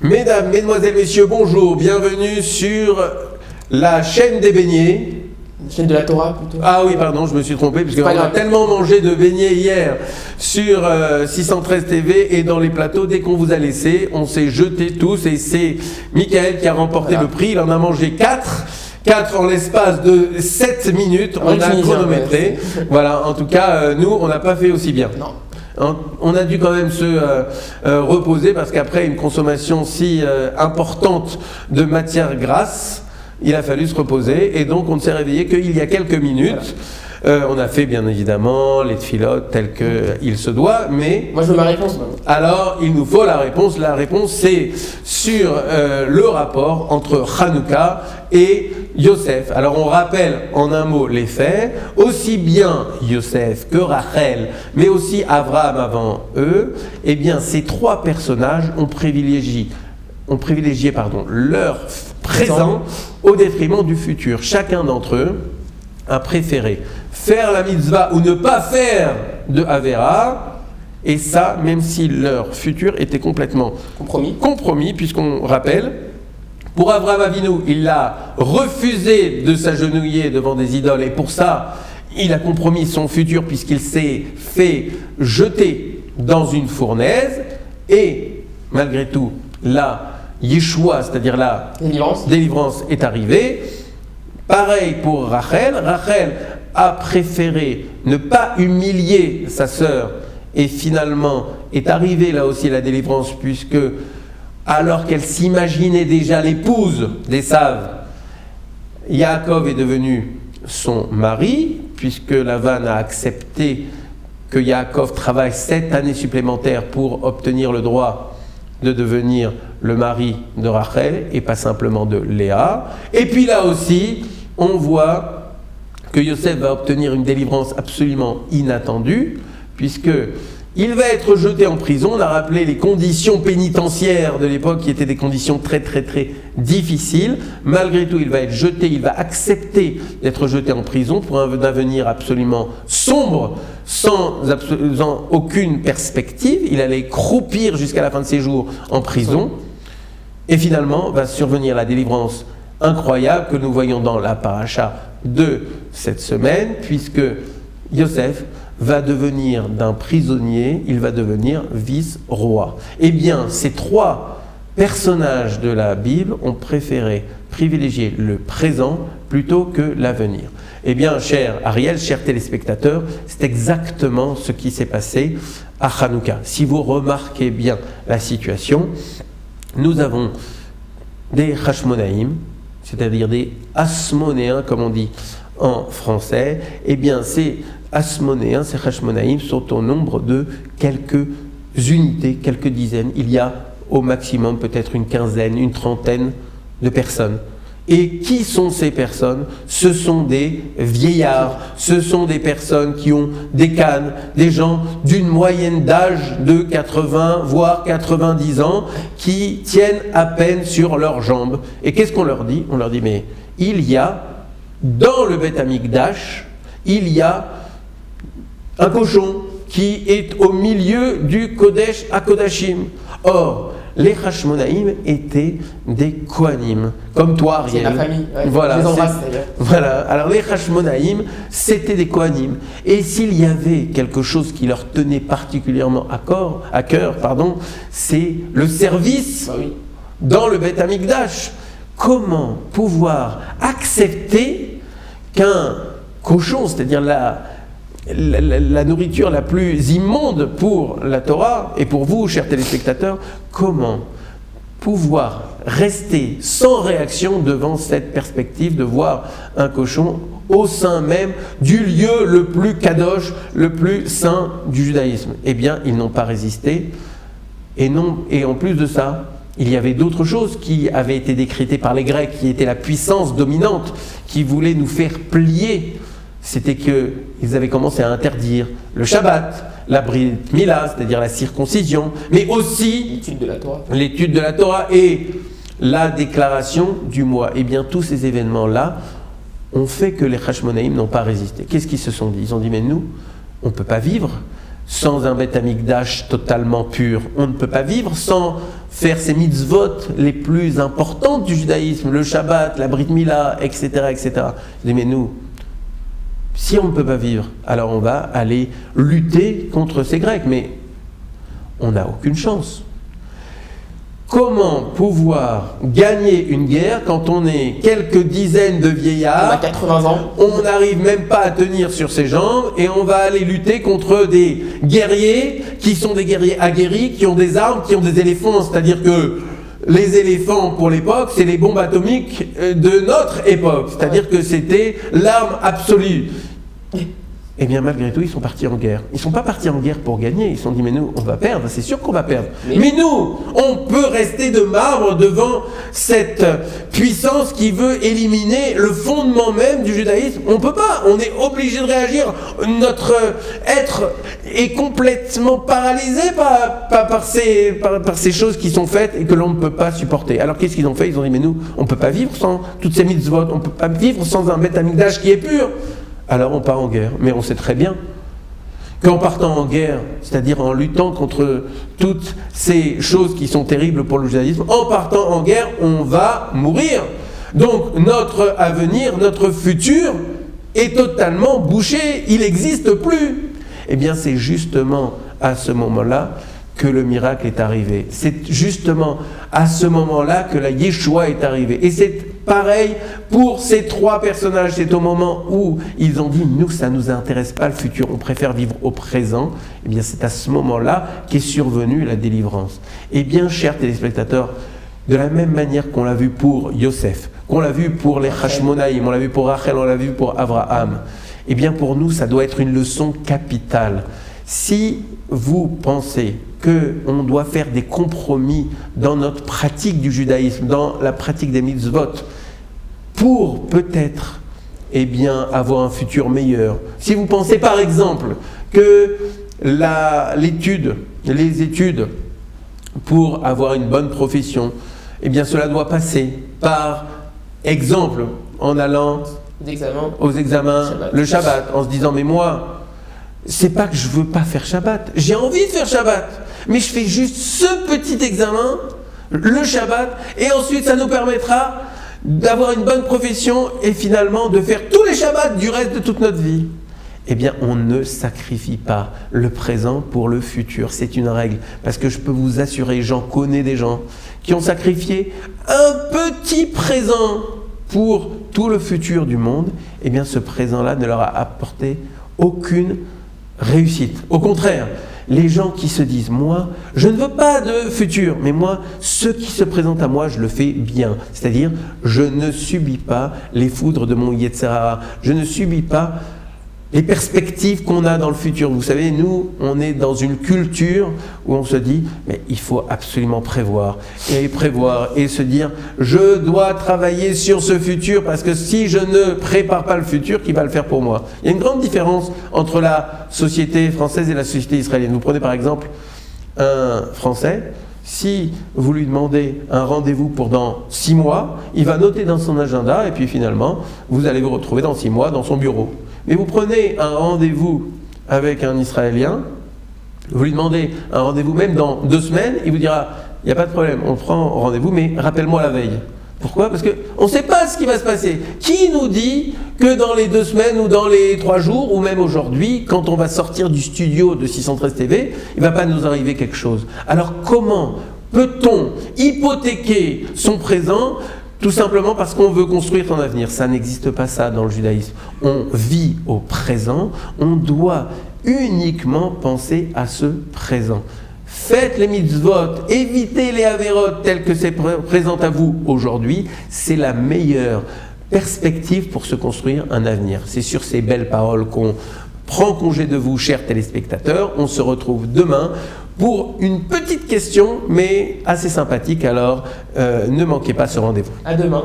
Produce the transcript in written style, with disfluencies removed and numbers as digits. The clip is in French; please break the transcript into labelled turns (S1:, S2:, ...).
S1: Mesdames, Mesdemoiselles, Messieurs, bonjour, bienvenue sur la chaîne des beignets.
S2: Chaîne de la Torah plutôt.
S1: Ah oui, pardon, je me suis trompé, puisqu'on a tellement mangé de beignets hier sur 613 TV et dans les plateaux, dès qu'on vous a laissé, on s'est jetés tous et c'est Michael qui a remporté le prix, il en a mangé 4. 4 en l'espace de 7 minutes, on a chronométré. Voilà, en tout cas, nous, on n'a pas fait aussi bien.
S2: Non.
S1: On a dû quand même se reposer parce qu'après une consommation si importante de matières grasses, il a fallu se reposer et donc on ne s'est réveillé qu'il y a quelques minutes. On a fait bien évidemment les tfilotes telles qu'il se doit, mais...
S2: Moi je veux ma réponse maintenant.
S1: Alors il nous faut la réponse. La réponse c'est sur le rapport entre Hanouka et Yosef. Alors on rappelle en un mot les faits. Aussi bien Yosef que Rachel, mais aussi Abraham avant eux, eh bien ces trois personnages ont privilégié leur présent au détriment du futur. Chacun d'entre eux a préféré faire la mitzvah ou ne pas faire de Avera, et ça, même si leur futur était complètement compromis puisqu'on rappelle, pour Abraham Avinu, il a refusé de s'agenouiller devant des idoles, et pour ça, il a compromis son futur puisqu'il s'est fait jeter dans une fournaise, et malgré tout, la Yeshua, c'est-à-dire la délivrance est arrivée. Pareil pour Rachel. Rachel a préféré ne pas humilier sa sœur et finalement est arrivée là aussi la délivrance puisque alors qu'elle s'imaginait déjà l'épouse d'Ésav, Yaakov est devenu son mari puisque Lavan a accepté que Yaakov travaille 7 années supplémentaires pour obtenir le droit de devenir le mari de Rachel et pas simplement de Léa. Et puis là aussi, on voit que Yosef va obtenir une délivrance absolument inattendue, puisqu'il va être jeté en prison. On a rappelé les conditions pénitentiaires de l'époque qui étaient des conditions très difficiles. Malgré tout, il va être jeté, il va accepter d'être jeté en prison pour un avenir absolument sombre, sans aucune perspective. Il allait croupir jusqu'à la fin de ses jours en prison. Et finalement, va survenir la délivrance incroyable que nous voyons dans la paracha de cette semaine, puisque Yosef va devenir d'un prisonnier, il va devenir vice-roi. Eh bien, ces trois personnages de la Bible ont préféré privilégier le présent plutôt que l'avenir. Eh bien, cher Ariel, chers téléspectateurs, c'est exactement ce qui s'est passé à Hanouka. Si vous remarquez bien la situation, nous avons des Hashmonaïm, c'est-à-dire des Asmonéens, comme on dit en français. Eh bien, ces Asmonéens, ces Hashmonaïm, sont au nombre de quelques unités, quelques dizaines. Il y a au maximum peut-être une quinzaine, une trentaine de personnes. Et qui sont ces personnes? Ce sont des vieillards, ce sont des personnes qui ont des cannes, des gens d'une moyenne d'âge de 80 voire 90 ans qui tiennent à peine sur leurs jambes. Et qu'est-ce qu'on leur dit? On leur dit, mais il y a, dans le Beth Amikdash, il y a un cochon qui est au milieu du Kodesh HaKodashim. Or, les Hashmonaïm étaient des Kohanim, comme toi, Ariel.
S2: C'est la famille. Ouais,
S1: voilà,
S2: les embrasse,
S1: voilà. Alors les Hashmonaïm, c'était des Kohanim. Et s'il y avait quelque chose qui leur tenait particulièrement à cœur, c'est le service dans le Beth Amikdash. Comment pouvoir accepter qu'un cochon, c'est-à-dire la nourriture la plus immonde pour la Torah et pour vous, chers téléspectateurs, comment pouvoir rester sans réaction devant cette perspective de voir un cochon au sein même du lieu le plus kadosh, le plus saint du judaïsme? Eh bien, ils n'ont pas résisté. Et en plus de ça, il y avait d'autres choses qui avaient été décrétées par les Grecs, qui étaient la puissance dominante, qui voulait nous faire plier. C'était qu'ils avaient commencé à interdire le Shabbat, la Brit Mila, c'est-à-dire la circoncision, mais aussi l'étude de la Torah et la déclaration du mois. Eh bien, tous ces événements-là ont fait que les Hashmonaïm n'ont pas résisté. Qu'est-ce qu'ils se sont dit? Ils ont dit, mais nous, on ne peut pas vivre sans un Beth Amikdash totalement pur. On ne peut pas vivre sans faire ces mitzvot les plus importantes du judaïsme, le Shabbat, la Brit Mila, etc., etc. Je dis, mais nous, si on ne peut pas vivre, alors on va aller lutter contre ces Grecs, mais on n'a aucune chance. Comment pouvoir gagner une guerre quand on est quelques dizaines de
S2: On a
S1: vieillards,
S2: 80 ans.
S1: on n'arrive même pas à tenir sur ses jambes et on va aller lutter contre des guerriers qui sont des guerriers aguerris, qui ont des armes, qui ont des éléphants, c'est-à-dire que les éléphants pour l'époque, c'est les bombes atomiques de notre époque, c'est-à-dire que c'était l'arme absolue. Eh bien, malgré tout, ils sont partis en guerre. Ils ne sont pas partis en guerre pour gagner. Ils se sont dit, mais nous, on va perdre, c'est sûr qu'on va perdre. Mais nous, on peut rester de marbre devant cette puissance qui veut éliminer le fondement même du judaïsme. On ne peut pas, on est obligé de réagir. Notre être est complètement paralysé par ces choses qui sont faites et que l'on ne peut pas supporter. Alors, qu'est-ce qu'ils ont fait? Ils ont dit, mais nous, on ne peut pas vivre sans toutes ces mitzvot, on ne peut pas vivre sans un Beth Amikdash qui est pur. Alors on part en guerre, mais on sait très bien qu'en partant en guerre, c'est-à-dire en luttant contre toutes ces choses qui sont terribles pour le judaïsme, en partant en guerre, on va mourir. Donc notre avenir, notre futur est totalement bouché, il n'existe plus. Eh bien c'est justement à ce moment-là que le miracle est arrivé. C'est justement à ce moment-là que la Yeshua est arrivée. Et c'est pareil pour ces trois personnages. C'est au moment où ils ont dit, nous, ça ne nous intéresse pas le futur, on préfère vivre au présent. Eh bien, c'est à ce moment-là qu'est survenue la délivrance. Eh bien, chers téléspectateurs, de la même manière qu'on l'a vu pour Yosef, qu'on l'a vu pour les Hashmonaïm, on l'a vu pour Rachel, on l'a vu pour Abraham, eh bien, pour nous, ça doit être une leçon capitale. Si vous pensez qu'on doit faire des compromis dans notre pratique du judaïsme, dans la pratique des mitzvot, pour peut-être avoir un futur meilleur. Si vous pensez par exemple que les études pour avoir une bonne profession, eh bien cela doit passer par exemple en allant aux examens,
S2: Shabbat.
S1: le Shabbat, en se disant mais moi, c'est pas que je veux pas faire Shabbat, j'ai envie de faire Shabbat, mais je fais juste ce petit examen, le Shabbat, et ensuite ça nous permettra d'avoir une bonne profession et finalement de faire tous les Shabbats du reste de toute notre vie. Eh bien, on ne sacrifie pas le présent pour le futur. C'est une règle. Parce que je peux vous assurer, j'en connais des gens qui ont sacrifié un petit présent pour tout le futur du monde. Eh bien, ce présent-là ne leur a apporté aucune réussite. Au contraire, les gens qui se disent, moi, je ne veux pas de futur, mais moi, ce qui se présente à moi, je le fais bien. C'est-à-dire, je ne subis pas les foudres de mon Yetzer Hara. Je ne subis pas les perspectives qu'on a dans le futur. Vous savez, nous, on est dans une culture où on se dit, mais il faut absolument prévoir et se dire, je dois travailler sur ce futur parce que si je ne prépare pas le futur, qui va le faire pour moi? Il y a une grande différence entre la société française et la société israélienne. Vous prenez par exemple un Français, si vous lui demandez un rendez-vous pour dans 6 mois, il va noter dans son agenda et puis finalement, vous allez vous retrouver dans 6 mois dans son bureau. Mais vous prenez un rendez-vous avec un Israélien, vous lui demandez un rendez-vous même dans 2 semaines, il vous dira, il n'y a pas de problème, on prend rendez-vous, mais rappelle-moi la veille. Pourquoi? Parce qu'on ne sait pas ce qui va se passer. Qui nous dit que dans les 2 semaines ou dans les 3 jours, ou même aujourd'hui, quand on va sortir du studio de 613 TV, il ne va pas nous arriver quelque chose. Alors comment peut-on hypothéquer son présent? Tout simplement parce qu'on veut construire son avenir. Ça n'existe pas ça dans le judaïsme. On vit au présent, on doit uniquement penser à ce présent. Faites les mitzvot, évitez les avérotes telles que c'est présent à vous aujourd'hui. C'est la meilleure perspective pour se construire un avenir. C'est sur ces belles paroles qu'on prend congé de vous, chers téléspectateurs. On se retrouve demain pour une petite question, mais assez sympathique. Alors, ne manquez pas ce rendez-vous.
S2: À demain.